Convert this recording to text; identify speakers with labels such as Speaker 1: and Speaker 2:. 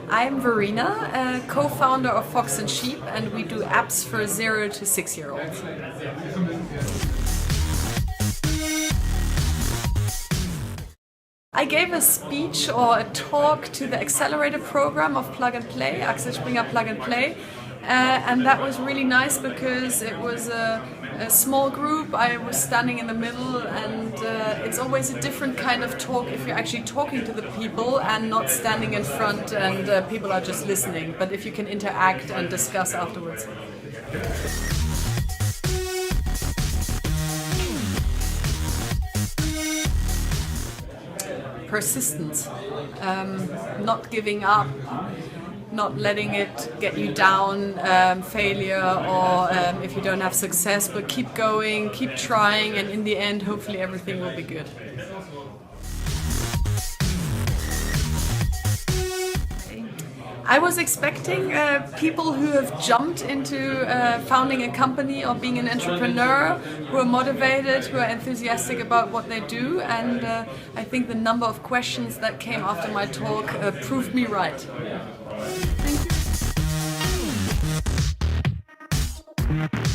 Speaker 1: I'm Verena, co-founder of Fox&Sheep, and we do apps for 0 to 6-year-olds. I gave a speech or a talk to the Accelerator program of Plug and Play, Axel Plug and Play, and that was really nice because it was a small group. I was standing in the middle, and it's always a different kind of talk if you're actually talking to the people and not standing in front and people are just listening, but if you can interact and discuss afterwards. Persistence, not giving up, not letting it get you down, failure, or if you don't have success, but keep going, keep trying, and in the end hopefully everything will be good. I was expecting people who have jumped into founding a company or being an entrepreneur, who are motivated, who are enthusiastic about what they do, and I think the number of questions that came after my talk proved me right. Thank you.